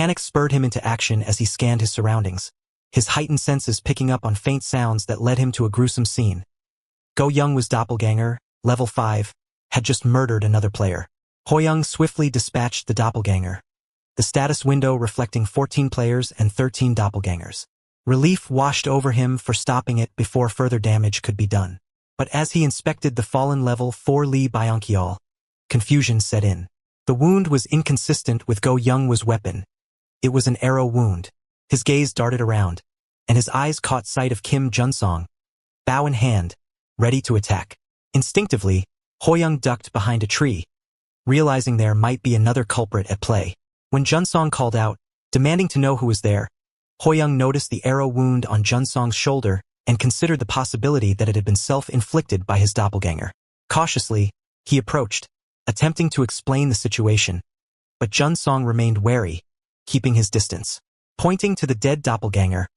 Panic spurred him into action as he scanned his surroundings, his heightened senses picking up on faint sounds that led him to a gruesome scene. Go Youngwoo's doppelganger, level 5, had just murdered another player. Hoyoung swiftly dispatched the doppelganger, the status window reflecting 14 players and 13 doppelgangers. Relief washed over him for stopping it before further damage could be done. But as he inspected the fallen level 4 Lee Byonkyol, confusion set in. The wound was inconsistent with Go Youngwoo's weapon. It was an arrow wound. His gaze darted around, and his eyes caught sight of Kim Junsong, bow in hand, ready to attack. Instinctively, Hoyoung ducked behind a tree, realizing there might be another culprit at play. When Junsong called out, demanding to know who was there, Hoyoung noticed the arrow wound on Junsong's shoulder and considered the possibility that it had been self-inflicted by his doppelganger. Cautiously, he approached, attempting to explain the situation, but Junsong remained wary, keeping his distance. Pointing to the dead doppelganger,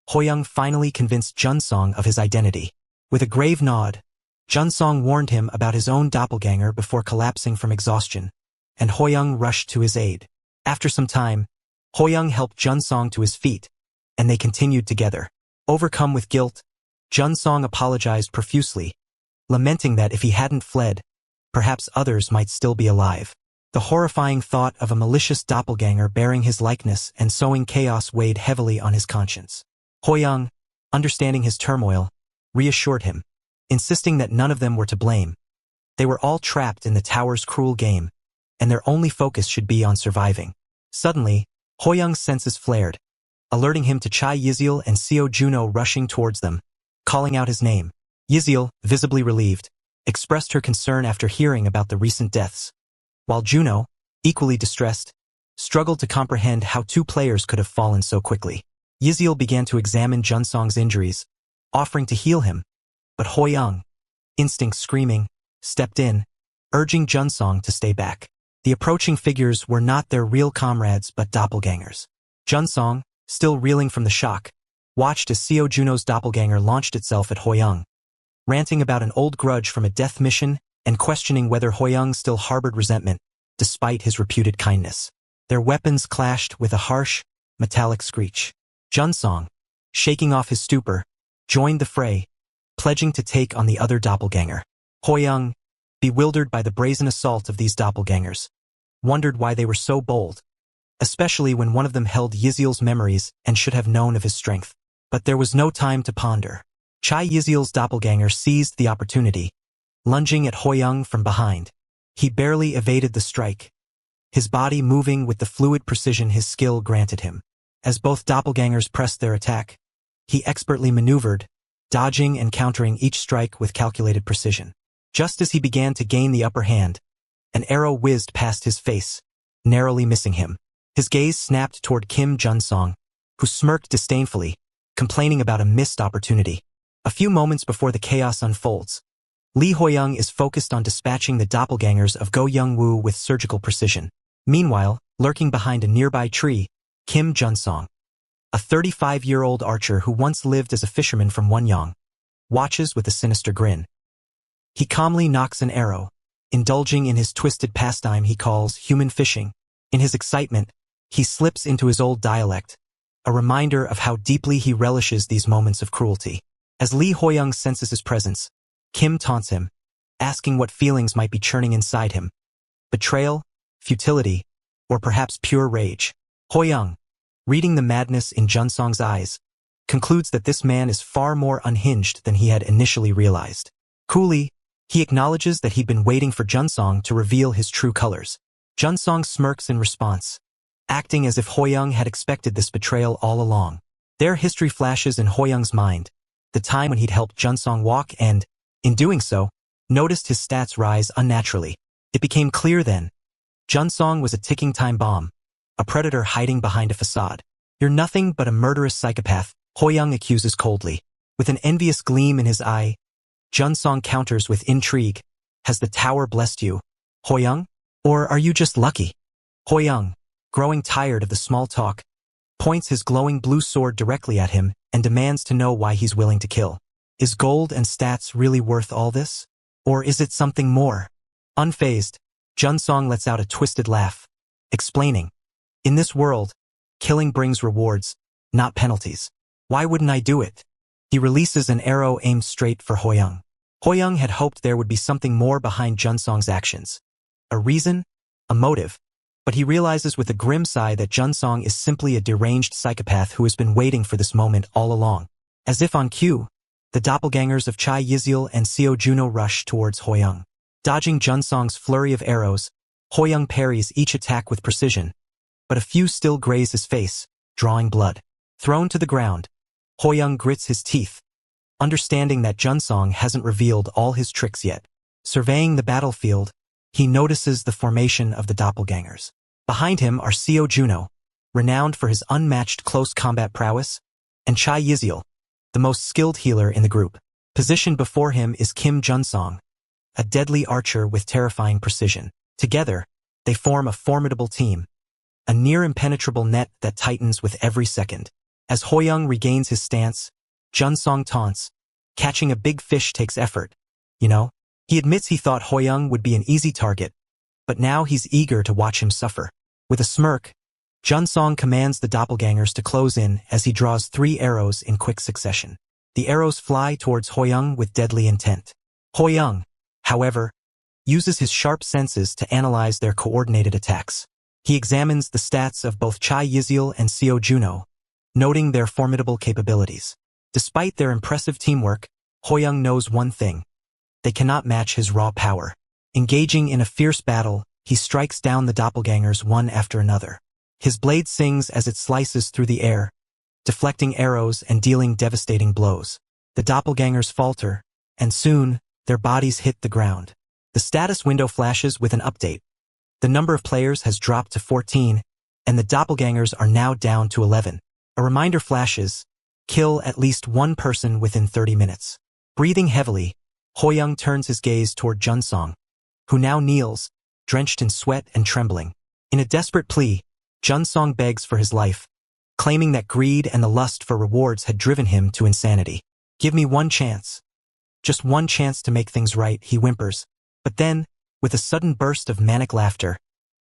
Hoyoung finally convinced Junsong of his identity. With a grave nod, Junsong warned him about his own doppelganger before collapsing from exhaustion, and Hoyoung rushed to his aid. After some time, Hoyoung helped Junsong to his feet, and they continued together. Overcome with guilt, Junsong apologized profusely, lamenting that if he hadn't fled, perhaps others might still be alive. The horrifying thought of a malicious doppelganger bearing his likeness and sowing chaos weighed heavily on his conscience. Hoyoung, understanding his turmoil, reassured him, insisting that none of them were to blame. They were all trapped in the tower's cruel game, and their only focus should be on surviving. Suddenly, Hoyoung's senses flared, alerting him to Chai Yiziel and Seo Juno rushing towards them, calling out his name. Yiziel, visibly relieved, expressed her concern after hearing about the recent deaths, while Juno, equally distressed, struggled to comprehend how 2 players could have fallen so quickly. Yiziel began to examine Junsong's injuries, offering to heal him, but Hoyoung, instinct screaming, stepped in, urging Junsong to stay back. The approaching figures were not their real comrades but doppelgangers. Junsong, still reeling from the shock, watched as Seo Juno's doppelganger launched itself at Hoyoung, ranting about an old grudge from a death mission and questioning whether Hoyoung still harbored resentment, despite his reputed kindness. Their weapons clashed with a harsh, metallic screech. Junsong, shaking off his stupor, joined the fray, pledging to take on the other doppelganger. Hoyoung, bewildered by the brazen assault of these doppelgangers, wondered why they were so bold, especially when one of them held Yiziel's memories and should have known of his strength. But there was no time to ponder. Chai Yiziel's doppelganger seized the opportunity, lunging at Hoyoung from behind. He barely evaded the strike, his body moving with the fluid precision his skill granted him. As both doppelgangers pressed their attack, he expertly maneuvered, dodging and countering each strike with calculated precision. Just as he began to gain the upper hand, an arrow whizzed past his face, narrowly missing him. His gaze snapped toward Kim Junsong, who smirked disdainfully, complaining about a missed opportunity. A few moments before the chaos unfolds, Lee Hoyoung is focused on dispatching the doppelgangers of Go Youngwoo with surgical precision. Meanwhile, lurking behind a nearby tree, Kim Junsong, a 35-year-old archer who once lived as a fisherman from Wonyoung, watches with a sinister grin. He calmly nocks an arrow, indulging in his twisted pastime he calls human fishing. In his excitement, he slips into his old dialect, a reminder of how deeply he relishes these moments of cruelty. As Lee Hoyoung senses his presence, Kim taunts him, asking what feelings might be churning inside him. Betrayal, futility, or perhaps pure rage. Hoyoung, reading the madness in Junsong's eyes, concludes that this man is far more unhinged than he had initially realized. Coolly, he acknowledges that he'd been waiting for Junsong to reveal his true colors. Junsong smirks in response, acting as if Hoyoung had expected this betrayal all along. Their history flashes in Hoyoung's mind, the time when he'd helped Junsong walk and, in doing so, noticed his stats rise unnaturally. It became clear then, Junsong was a ticking time bomb, a predator hiding behind a facade. "You're nothing but a murderous psychopath," Hoyoung accuses coldly. With an envious gleam in his eye, Junsong counters with intrigue. "Has the tower blessed you, Hoyoung? Or are you just lucky?" Hoyoung, growing tired of the small talk, points his glowing blue sword directly at him and demands to know why he's willing to kill. Is gold and stats really worth all this? Or is it something more? Unfazed, Junsong lets out a twisted laugh, explaining, "In this world, Killing brings rewards, not penalties. Why wouldn't I do it? He releases an arrow aimed straight for Hoyoung. Hoyoung had hoped there would be something more behind Junsong's actions. A reason? A motive. But he realizes with a grim sigh that Junsong is simply a deranged psychopath who has been waiting for this moment all along. As if on cue, the doppelgangers of Chai Yizil and Seo Juno rush towards Hoyoung. Dodging Junsong's flurry of arrows, Hoyoung parries each attack with precision, but a few still graze his face, drawing blood. Thrown to the ground, Hoyoung grits his teeth, understanding that Junsong hasn't revealed all his tricks yet. Surveying the battlefield, he notices the formation of the doppelgangers. Behind him are Seo Juno, renowned for his unmatched close combat prowess, and Chai Yizil, the most skilled healer in the group. Positioned before him is Kim Junsong, a deadly archer with terrifying precision. Together, they form a formidable team, a near-impenetrable net that tightens with every second. As Hoyoung regains his stance, Junsong taunts, "Catching a big fish takes effort, you know?" He admits he thought Hoyoung would be an easy target, but now he's eager to watch him suffer. With a smirk, Junsong commands the doppelgangers to close in as he draws 3 arrows in quick succession. The arrows fly towards Hoyoung with deadly intent. Hoyoung, however, uses his sharp senses to analyze their coordinated attacks. He examines the stats of both Chai Yizil and Seo Juno, noting their formidable capabilities. Despite their impressive teamwork, Hoyoung knows one thing: they cannot match his raw power. Engaging in a fierce battle, he strikes down the doppelgangers one after another. His blade sings as it slices through the air, deflecting arrows and dealing devastating blows. The doppelgangers falter, and soon, their bodies hit the ground. The status window flashes with an update. The number of players has dropped to 14, and the doppelgangers are now down to 11. A reminder flashes: kill at least one person within 30 minutes. Breathing heavily, Hoyoung turns his gaze toward Junsong, who now kneels, drenched in sweat and trembling. In a desperate plea, Junsong begs for his life, claiming that greed and the lust for rewards had driven him to insanity. "Give me one chance. Just one chance to make things right," he whimpers. But then, with a sudden burst of manic laughter,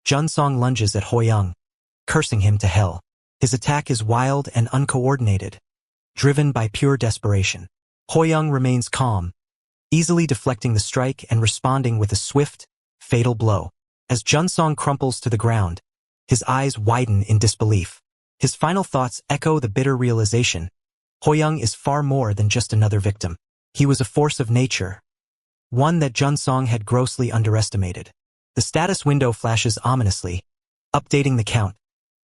Junsong lunges at Hoyoung, cursing him to hell. His attack is wild and uncoordinated, driven by pure desperation. Hoyoung remains calm, easily deflecting the strike and responding with a swift, fatal blow. As Junsong crumples to the ground, his eyes widen in disbelief. His final thoughts echo the bitter realization: Hoyoung is far more than just another victim. He was a force of nature, one that Junsong had grossly underestimated. The status window flashes ominously, updating the count.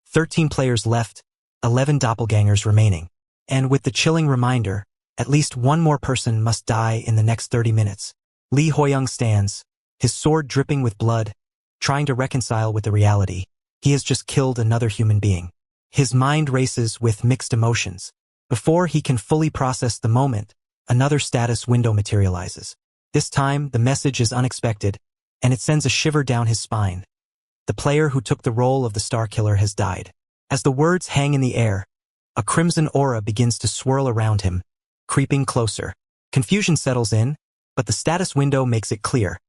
13 players left, 11 doppelgangers remaining. And with the chilling reminder, at least one more person must die in the next 30 minutes. Lee Hoyoung stands, his sword dripping with blood, trying to reconcile with the reality: he has just killed another human being. His mind races with mixed emotions. Before he can fully process the moment, another status window materializes. This time, the message is unexpected, and it sends a shiver down his spine. The player who took the role of the Star Killer has died. As the words hang in the air, a crimson aura begins to swirl around him, creeping closer. Confusion settles in, but the status window makes it clear: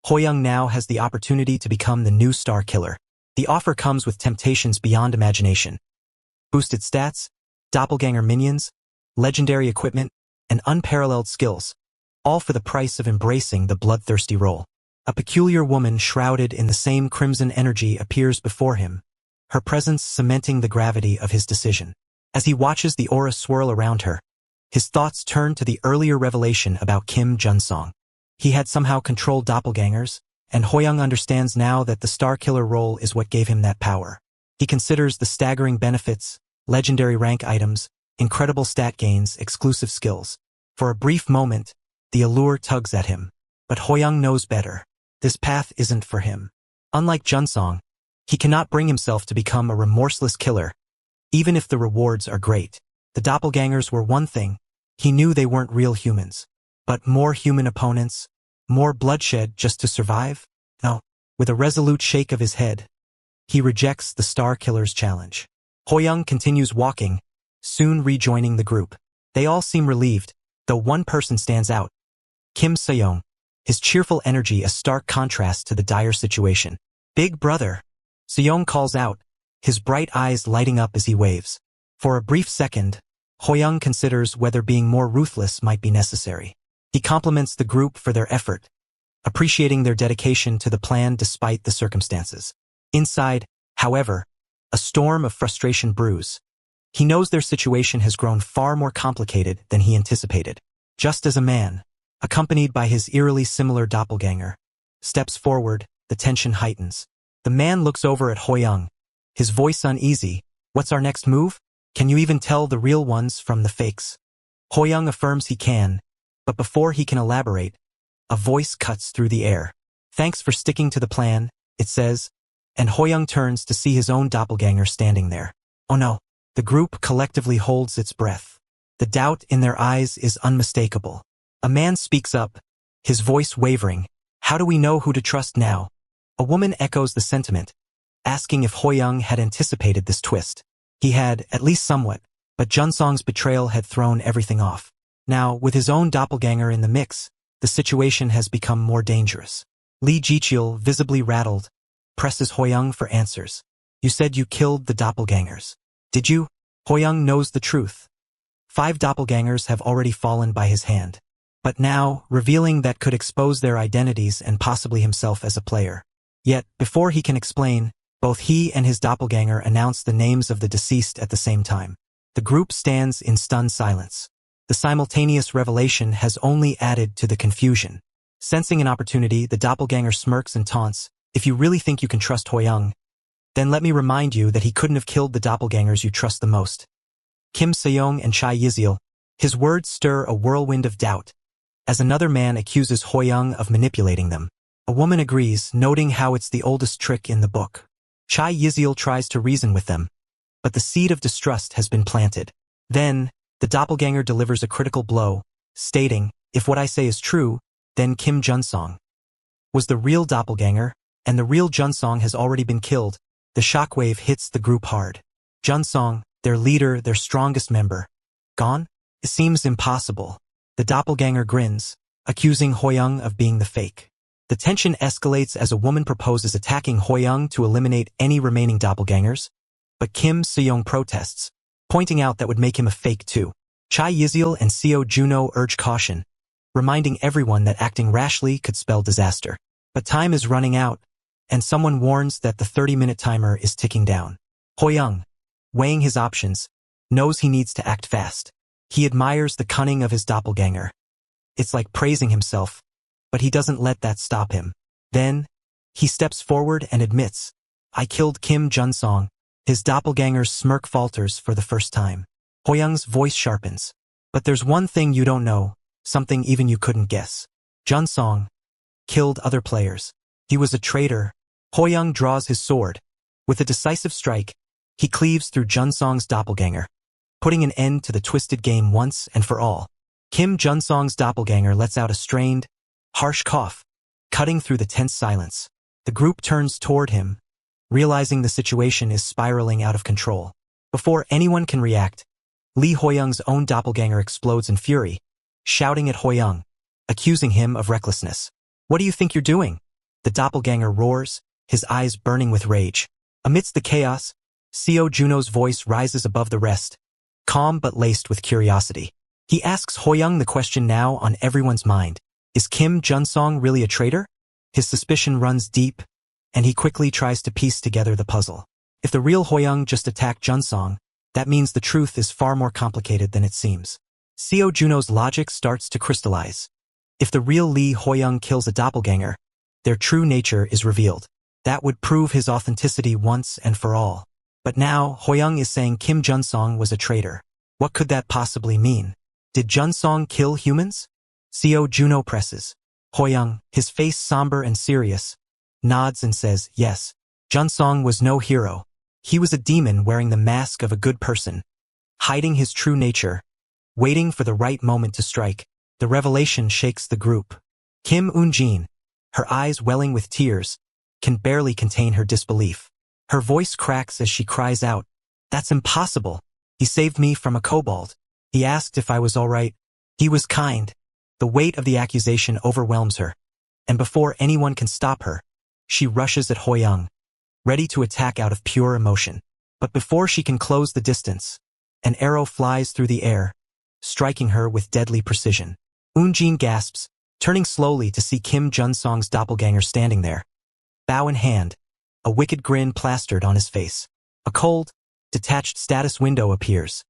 Hoyoung now has the opportunity to become the new Star Killer. The offer comes with temptations beyond imagination: boosted stats, doppelganger minions, legendary equipment, and unparalleled skills, all for the price of embracing the bloodthirsty role. A peculiar woman shrouded in the same crimson energy appears before him, her presence cementing the gravity of his decision. As he watches the aura swirl around her, his thoughts turn to the earlier revelation about Kim Junsong. He had somehow controlled doppelgangers, and Hoyoung understands now that the Star Killer role is what gave him that power. He considers the staggering benefits: legendary rank items, incredible stat gains, exclusive skills. For a brief moment, the allure tugs at him. But Hoyoung knows better. This path isn't for him. Unlike Junsong, he cannot bring himself to become a remorseless killer, even if the rewards are great. The doppelgangers were one thing. He knew they weren't real humans. But more human opponents, more bloodshed just to survive? No. With a resolute shake of his head, he rejects the Star Killer's challenge. Hoyoung continues walking, soon rejoining the group. They all seem relieved, though one person stands out: Kim Seyoung, his cheerful energy a stark contrast to the dire situation. "Big brother," Seyoung calls out, his bright eyes lighting up as he waves. For a brief second, Hoyoung considers whether being more ruthless might be necessary. He compliments the group for their effort, appreciating their dedication to the plan despite the circumstances. Inside, however, a storm of frustration brews. He knows their situation has grown far more complicated than he anticipated. Just as a man, accompanied by his eerily similar doppelganger, steps forward, the tension heightens. The man looks over at Hoyoung, his voice uneasy. "What's our next move? Can you even tell the real ones from the fakes?" Hoyoung affirms he can, but before he can elaborate, a voice cuts through the air. "Thanks for sticking to the plan," it says, and Hoyoung turns to see his own doppelganger standing there. Oh no, the group collectively holds its breath. The doubt in their eyes is unmistakable. A man speaks up, his voice wavering. "How do we know who to trust now?" A woman echoes the sentiment, asking if Hoyoung had anticipated this twist. He had, at least somewhat, but Junsong's betrayal had thrown everything off. Now, with his own doppelganger in the mix, the situation has become more dangerous. Lee Jichil, visibly rattled, presses Hoyoung for answers. "You said you killed the doppelgangers. Did you?" Hoyoung knows the truth. 5 doppelgangers have already fallen by his hand. But now, revealing that could expose their identities and possibly himself as a player. Yet, before he can explain, both he and his doppelganger announce the names of the deceased at the same time. The group stands in stunned silence. The simultaneous revelation has only added to the confusion. Sensing an opportunity, the doppelganger smirks and taunts, "If you really think you can trust Hoyoung, then let me remind you that he couldn't have killed the doppelgangers you trust the most." Kim Seong and Chai Yizil. His words stir a whirlwind of doubt, as another man accuses Hoyoung of manipulating them. A woman agrees, noting how it's the oldest trick in the book. Chai Yizil tries to reason with them, but the seed of distrust has been planted. Then, the doppelganger delivers a critical blow, stating, "If what I say is true, then Kim Junsong was the real doppelganger, and the real Junsong has already been killed." The shockwave hits the group hard. Junsong, their leader, their strongest member, gone? It seems impossible. The doppelganger grins, accusing Hoyoung of being the fake. The tension escalates as a woman proposes attacking Hoyoung to eliminate any remaining doppelgangers, but Kim Seong protests, pointing out that would make him a fake too. Chai Yizil and Seo Juno urge caution, reminding everyone that acting rashly could spell disaster. But time is running out, and someone warns that the 30-minute timer is ticking down. Hoyoung, weighing his options, knows he needs to act fast. He admires the cunning of his doppelganger. It's like praising himself, but he doesn't let that stop him. Then, he steps forward and admits, "I killed Kim Junsong." His doppelganger's smirk falters for the first time. Hoyoung's voice sharpens. "But there's one thing you don't know, something even you couldn't guess. Junsong killed other players. He was a traitor." Hoyoung draws his sword. With a decisive strike, he cleaves through Junsong's doppelganger, putting an end to the twisted game once and for all. Kim Junsong's doppelganger lets out a strained, harsh cough, cutting through the tense silence. The group turns toward him, realizing the situation is spiraling out of control. Before anyone can react, Lee Hoyoung's own doppelganger explodes in fury, shouting at Hoyoung, accusing him of recklessness. "What do you think you're doing?" The doppelganger roars, his eyes burning with rage. Amidst the chaos, Seo Juno's voice rises above the rest, calm but laced with curiosity. He asks Hoyoung the question now on everyone's mind. Is Kim Junsong really a traitor? His suspicion runs deep, and he quickly tries to piece together the puzzle. If the real Hoyoung just attacked Junsong, that means the truth is far more complicated than it seems. Seo Juno's logic starts to crystallize. If the real Lee Hoyoung kills a doppelganger, their true nature is revealed. That would prove his authenticity once and for all. But now, Hoyoung is saying Kim Junsong was a traitor. What could that possibly mean? Did Junsong kill humans? Seo Juno presses. Hoyoung, his face somber and serious, nods and says, "Yes. Junsong was no hero. He was a demon wearing the mask of a good person, hiding his true nature, waiting for the right moment to strike." The revelation shakes the group. Kim Eun-jin, her eyes welling with tears, can barely contain her disbelief. Her voice cracks as she cries out, "That's impossible. He saved me from a kobold. He asked if I was all right. He was kind." The weight of the accusation overwhelms her, and before anyone can stop her, she rushes at Hoyoung, ready to attack out of pure emotion. But before she can close the distance, an arrow flies through the air, striking her with deadly precision. Eun-jin gasps, turning slowly to see Kim Jun-song's doppelganger standing there, bow in hand, a wicked grin plastered on his face. A cold, detached status window appears.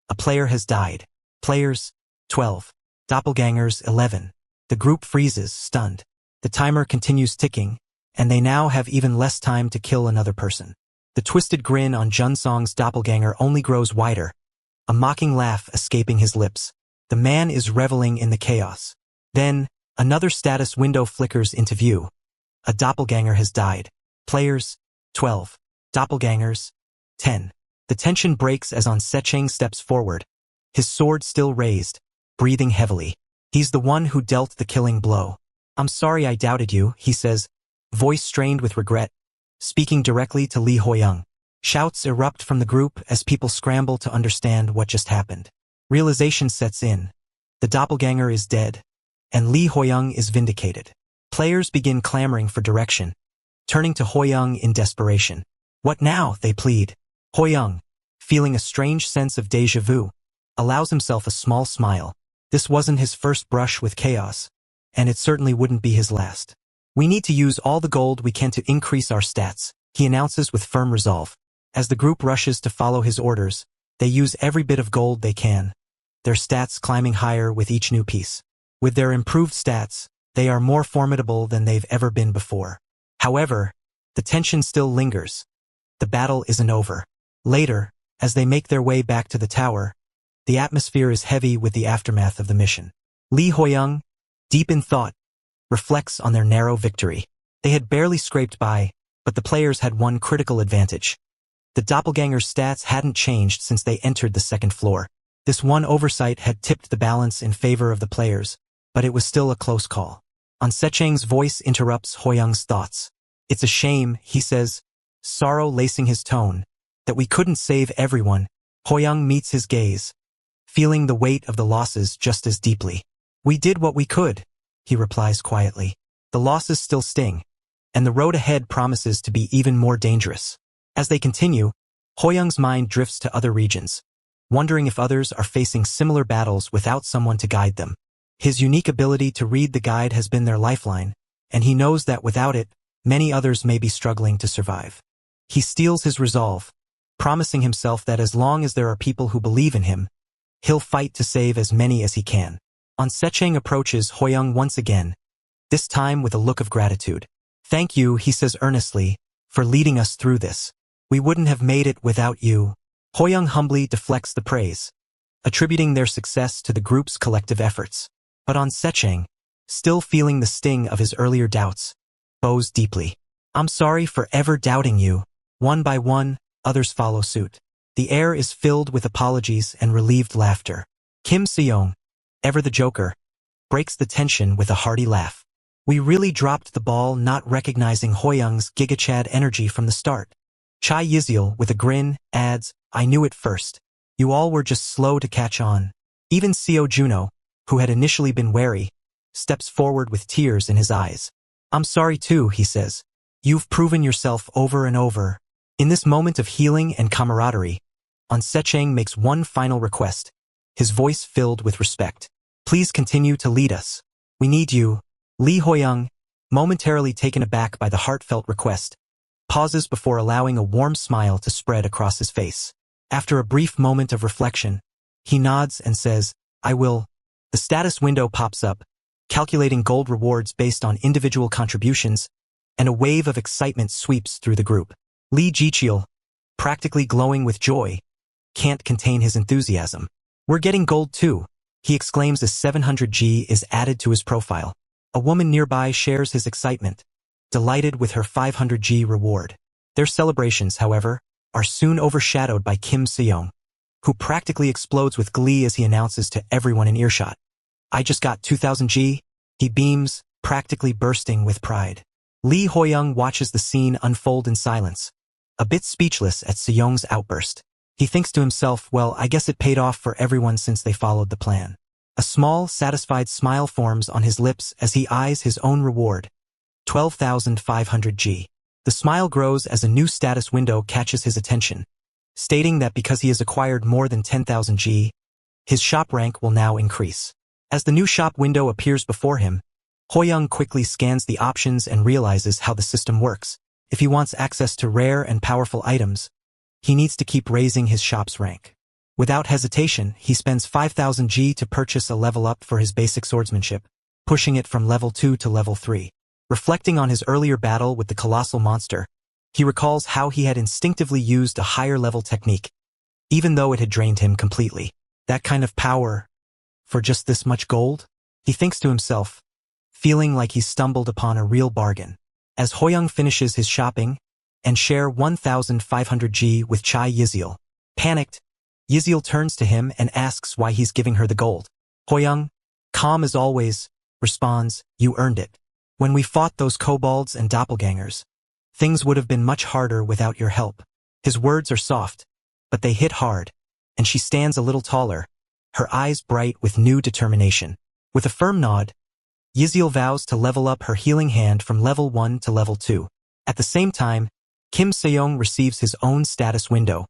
A player has died. Players, 12. Doppelgangers, 11. The group freezes, stunned. The timer continues ticking, and they now have even less time to kill another person. The twisted grin on Jun-song's doppelganger only grows wider, a mocking laugh escaping his lips. The man is reveling in the chaos. Then, another status window flickers into view. A doppelganger has died. Players, 12. Doppelgangers, 10. The tension breaks as On Secheng steps forward, his sword still raised, breathing heavily. He's the one who dealt the killing blow. I'm sorry I doubted you, he says, voice strained with regret, speaking directly to Lee Hoyoung. Shouts erupt from the group as people scramble to understand what just happened. Realization sets in. The doppelganger is dead, and Lee Hoyoung is vindicated. Players begin clamoring for direction, turning to Hoyoung in desperation. What now, they plead. Hoyoung, feeling a strange sense of déjà vu, allows himself a small smile. This wasn't his first brush with chaos, and it certainly wouldn't be his last. We need to use all the gold we can to increase our stats, he announces with firm resolve. As the group rushes to follow his orders, they use every bit of gold they can, their stats climbing higher with each new piece. With their improved stats, they are more formidable than they've ever been before. However, the tension still lingers. The battle isn't over. Later, as they make their way back to the tower, the atmosphere is heavy with the aftermath of the mission. Lee Hoyoung, deep in thought, reflects on their narrow victory. They had barely scraped by, but the players had one critical advantage. The doppelganger's stats hadn't changed since they entered the second floor. This one oversight had tipped the balance in favor of the players, but it was still a close call. On Secheng's voice interrupts Hoyoung's thoughts. It's a shame, he says, sorrow lacing his tone, that we couldn't save everyone. Hoyoung meets his gaze, feeling the weight of the losses just as deeply. We did what we could, he replies quietly. The losses still sting, and the road ahead promises to be even more dangerous. As they continue, Hoyoung's mind drifts to other regions, wondering if others are facing similar battles without someone to guide them. His unique ability to read the guide has been their lifeline, and he knows that without it, many others may be struggling to survive. He steels his resolve, promising himself that as long as there are people who believe in him, he'll fight to save as many as he can. On Secheng approaches Hoyoung once again, this time with a look of gratitude. Thank you, he says earnestly, for leading us through this. We wouldn't have made it without you. Hoyoung humbly deflects the praise, attributing their success to the group's collective efforts. But On Secheng, still feeling the sting of his earlier doubts, bows deeply. I'm sorry for ever doubting you. One by one, others follow suit. The air is filled with apologies and relieved laughter. Kim Seong, ever the joker, breaks the tension with a hearty laugh. We really dropped the ball not recognizing Hoyoung's gigachad energy from the start. Chai Yiziel, with a grin, adds, I knew it first. You all were just slow to catch on. Even Seo Juno, who had initially been wary, steps forward with tears in his eyes. I'm sorry too, he says. You've proven yourself over and over. In this moment of healing and camaraderie, On Secheng makes one final request, his voice filled with respect. Please continue to lead us. We need you. Lee Hoyoung, momentarily taken aback by the heartfelt request, pauses before allowing a warm smile to spread across his face. After a brief moment of reflection, he nods and says, I will. The status window pops up, calculating gold rewards based on individual contributions, and a wave of excitement sweeps through the group. Lee Jicheol, practically glowing with joy, can't contain his enthusiasm. We're getting gold too, he exclaims as 700G is added to his profile. A woman nearby shares his excitement, delighted with her 500G reward. Their celebrations, however, are soon overshadowed by Kim Seong, who practically explodes with glee as he announces to everyone in earshot. I just got 2000G, he beams, practically bursting with pride. Lee Hoyoung watches the scene unfold in silence, a bit speechless at Seong's outburst. He thinks to himself, well, I guess it paid off for everyone since they followed the plan. A small, satisfied smile forms on his lips as he eyes his own reward, 12,500G. The smile grows as a new status window catches his attention, stating that because he has acquired more than 10,000 G, his shop rank will now increase. As the new shop window appears before him, Hoyoung quickly scans the options and realizes how the system works. If he wants access to rare and powerful items, he needs to keep raising his shop's rank. Without hesitation, he spends 5,000 G to purchase a level up for his basic swordsmanship, pushing it from level 2 to level 3. Reflecting on his earlier battle with the colossal monster, he recalls how he had instinctively used a higher level technique, even though it had drained him completely. That kind of power, for just this much gold? He thinks to himself, feeling like he's stumbled upon a real bargain. As Hoyoung finishes his shopping and share 1,500 G with Chai Yiziel. Panicked, Yiziel turns to him and asks why he's giving her the gold. Hoyoung, calm as always, responds, "You earned it. When we fought those kobolds and doppelgangers, things would have been much harder without your help." His words are soft, but they hit hard, and she stands a little taller, her eyes bright with new determination. With a firm nod, Yiziel vows to level up her healing hand from level 1 to level 2. At the same time, Kim Seyoung receives his own status window,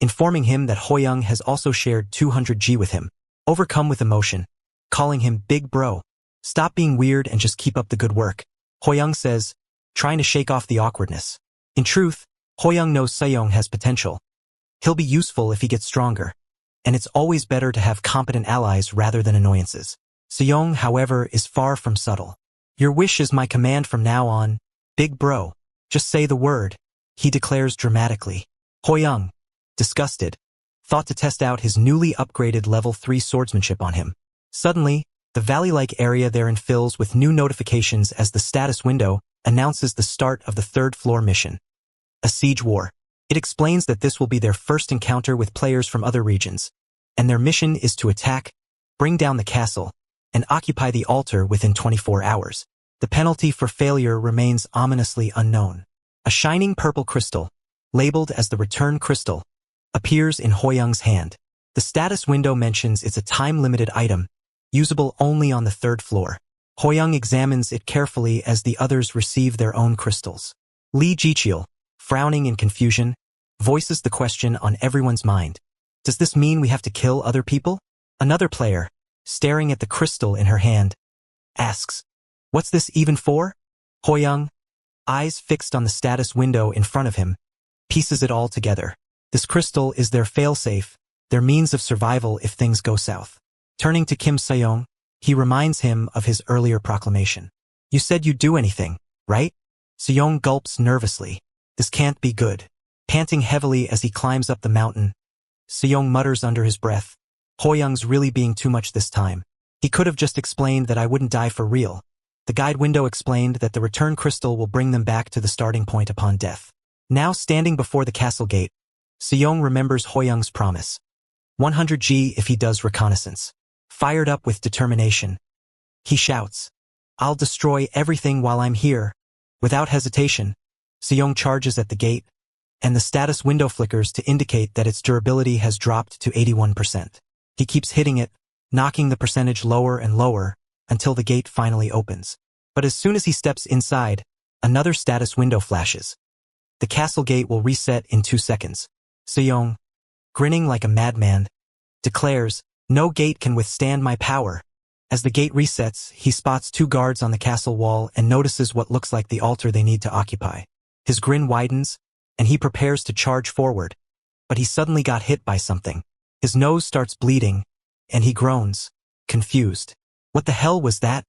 informing him that Hoyoung has also shared 200 G with him. Overcome with emotion, calling him Big Bro. "Stop being weird and just keep up the good work," Hoyoung says, trying to shake off the awkwardness. In truth, Hoyoung knows Seyoung has potential. He'll be useful if he gets stronger, and it's always better to have competent allies rather than annoyances. Seyoung, however, is far from subtle. "Your wish is my command from now on, Big Bro. Just say the word," he declares dramatically. Hoyoung, disgusted, thought to test out his newly upgraded level 3 swordsmanship on him. Suddenly, the valley-like area therein fills with new notifications as the status window announces the start of the 3rd floor mission. A siege war. It explains that this will be their first encounter with players from other regions, and their mission is to attack, bring down the castle, and occupy the altar within 24 hours. The penalty for failure remains ominously unknown. A shining purple crystal, labeled as the Return Crystal, appears in Hoyoung's hand. The status window mentions it's a time-limited item, usable only on the 3rd floor. Hoyoung examines it carefully as the others receive their own crystals. Lee Jichiel, frowning in confusion, voices the question on everyone's mind. Does this mean we have to kill other people? Another player, staring at the crystal in her hand, asks, "What's this even for?" Hoyoung, eyes fixed on the status window in front of him, pieces it all together. This crystal is their failsafe, their means of survival if things go south. Turning to Kim Seyoung, he reminds him of his earlier proclamation. "You said you'd do anything, right?" Seyoung gulps nervously. This can't be good. Panting heavily as he climbs up the mountain, Seyoung mutters under his breath, "Hoyoung's really being too much this time. He could have just explained that I wouldn't die for real." The guide window explained that the return crystal will bring them back to the starting point upon death. Now standing before the castle gate, Seyoung remembers Hoyoung's promise. 100 G if he does reconnaissance. Fired up with determination, he shouts, "I'll destroy everything while I'm here." Without hesitation, Seyoung charges at the gate, and the status window flickers to indicate that its durability has dropped to 81%. He keeps hitting it, knocking the percentage lower and lower, until the gate finally opens. But as soon as he steps inside, another status window flashes. The castle gate will reset in 2 seconds. Seyoung, grinning like a madman, declares, "No gate can withstand my power." As the gate resets, he spots 2 guards on the castle wall and notices what looks like the altar they need to occupy. His grin widens, and he prepares to charge forward, but he suddenly got hit by something. His nose starts bleeding, and he groans, confused. What the hell was that?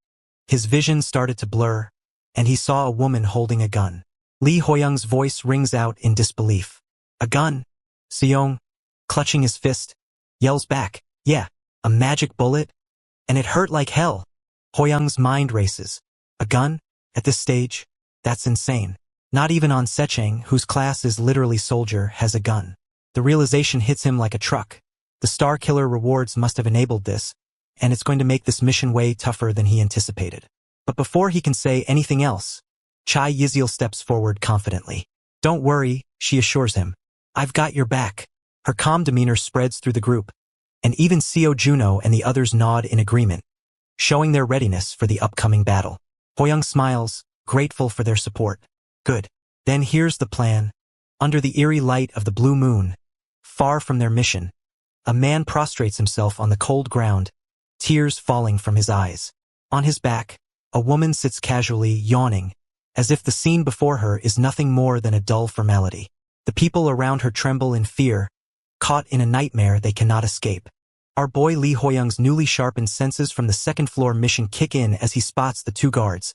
His vision started to blur, and he saw a woman holding a gun. Lee Hoyoung's voice rings out in disbelief. "A gun?" Seyoung, clutching his fist, yells back, "Yeah, a magic bullet? And it hurt like hell." Hoyoung's mind races. A gun? At this stage? That's insane. Not even On Secheng, whose class is literally soldier, has a gun. The realization hits him like a truck. The Star Killer rewards must have enabled this, and it's going to make this mission way tougher than he anticipated. But before he can say anything else, Chai Yiziel steps forward confidently. "Don't worry," she assures him. "I've got your back." Her calm demeanor spreads through the group, and even Seo Juno and the others nod in agreement, showing their readiness for the upcoming battle. Hoyoung smiles, grateful for their support. "Good. Then here's the plan." Under the eerie light of the blue moon, Far from their mission, a man prostrates himself on the cold ground, tears falling from his eyes. On his back, a woman sits casually, yawning, as if the scene before her is nothing more than a dull formality. The people around her tremble in fear, caught in a nightmare they cannot escape. Our boy Lee Hoyoung's newly sharpened senses from the second-floor mission kick in as he spots the two guards,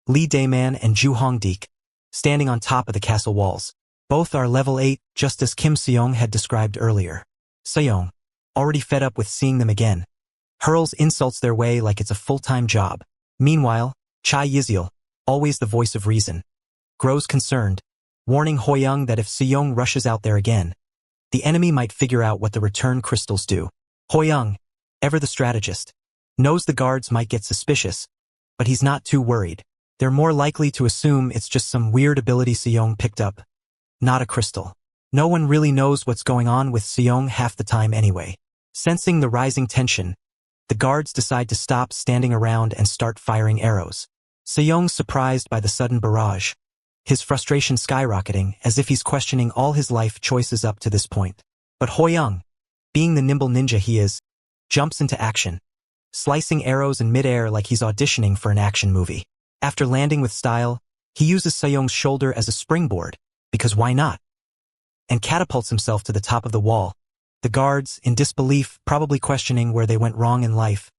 Lee Daeman and Ju Hongdeek, standing on top of the castle walls. Both are level 8, just as Kim Seong had described earlier. Seong, already fed up with seeing them again, hurls insults their way like it's a full-time job. Meanwhile, Chai Yiziel, always the voice of reason, grows concerned, warning Hoyoung that if Seong rushes out there again, the enemy might figure out what the return crystals do. Hoyoung, ever the strategist, knows the guards might get suspicious, but he's not too worried. They're more likely to assume it's just some weird ability Seong picked up, not a crystal. No one really knows what's going on with Seong half the time anyway. Sensing the rising tension, the guards decide to stop standing around and start firing arrows. Seong's surprised by the sudden barrage, his frustration skyrocketing as if he's questioning all his life choices up to this point. But Hoyoung, being the nimble ninja he is, jumps into action, slicing arrows in midair like he's auditioning for an action movie. After landing with style, he uses Seong's shoulder as a springboard, because why not? And catapults himself to the top of the wall. The guards, in disbelief, probably questioning where they went wrong in life,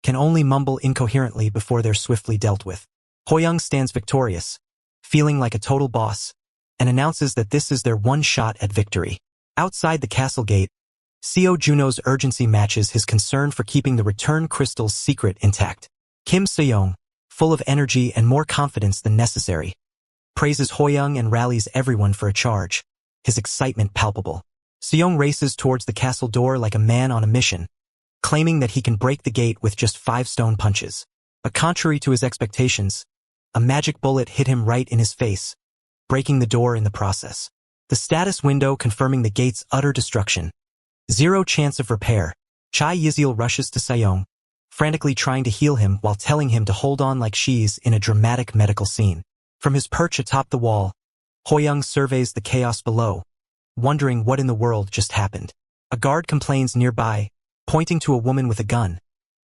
can only mumble incoherently before they're swiftly dealt with. Hoyoung stands victorious, feeling like a total boss, and announces that this is their one shot at victory. Outside the castle gate, Seo Juno's urgency matches his concern for keeping the return crystal's secret intact. Kim Seong, full of energy and more confidence than necessary, praises Hoyoung and rallies everyone for a charge, his excitement palpable. Seong races towards the castle door like a man on a mission, claiming that he can break the gate with just 5 stone punches. But contrary to his expectations, a magic bullet hit him right in his face, breaking the door in the process. The status window confirming the gate's utter destruction. 0 chance of repair. Chai Yiziel rushes to Seong, frantically trying to heal him while telling him to hold on like she's in a dramatic medical scene. From his perch atop the wall, Hoyoung surveys the chaos below, wondering what in the world just happened. A guard complains nearby, pointing to a woman with a gun,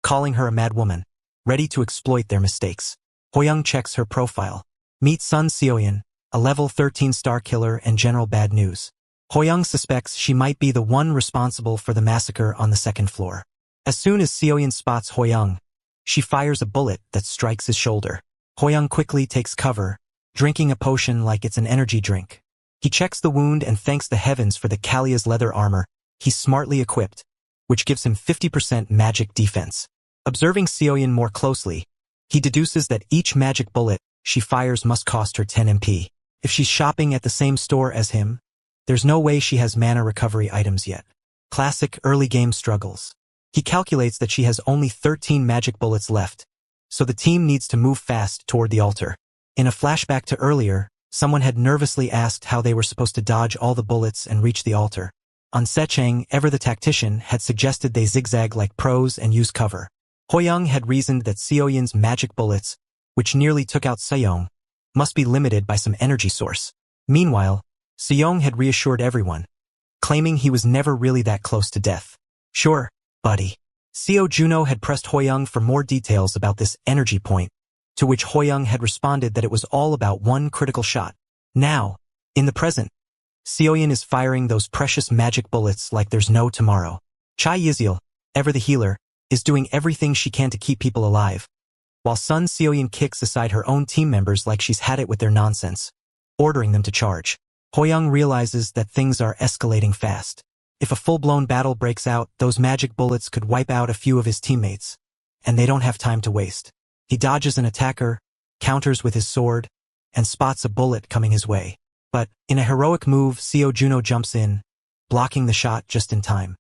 calling her a mad woman, ready to exploit their mistakes. Hoyoung checks her profile. Meet Sun Seoyeon, a level 13 star killer and general bad news. Hoyoung suspects she might be the one responsible for the massacre on the second floor. As soon as Seoyeon spots Hoyoung, she fires a bullet that strikes his shoulder. Hoyoung quickly takes cover, drinking a potion like it's an energy drink. He checks the wound and thanks the heavens for the Kalia's leather armor he's smartly equipped, which gives him 50% magic defense. Observing Seoyeon more closely, he deduces that each magic bullet she fires must cost her 10 MP. If she's shopping at the same store as him, there's no way she has mana recovery items yet. Classic early game struggles. He calculates that she has only 13 magic bullets left, so the team needs to move fast toward the altar. In a flashback to earlier, someone had nervously asked how they were supposed to dodge all the bullets and reach the altar. On Secheng, ever the tactician, had suggested they zigzag like pros and use cover. Hoyoung had reasoned that Seoyeon's magic bullets, which nearly took out Seong, must be limited by some energy source. Meanwhile, Seong had reassured everyone, claiming he was never really that close to death. Sure, buddy. Seo Juno had pressed Hoyoung for more details about this energy point, to which Hoyoung had responded that it was all about one critical shot. Now, in the present, Seoyeon is firing those precious magic bullets like there's no tomorrow. Chai Yiziel, ever the healer, is doing everything she can to keep people alive, while Sun Seoyeon kicks aside her own team members like she's had it with their nonsense, ordering them to charge. Hoyoung realizes that things are escalating fast. If a full-blown battle breaks out, those magic bullets could wipe out a few of his teammates, and they don't have time to waste. He dodges an attacker, counters with his sword, and spots a bullet coming his way. But, in a heroic move, Seo Juno jumps in, blocking the shot just in time.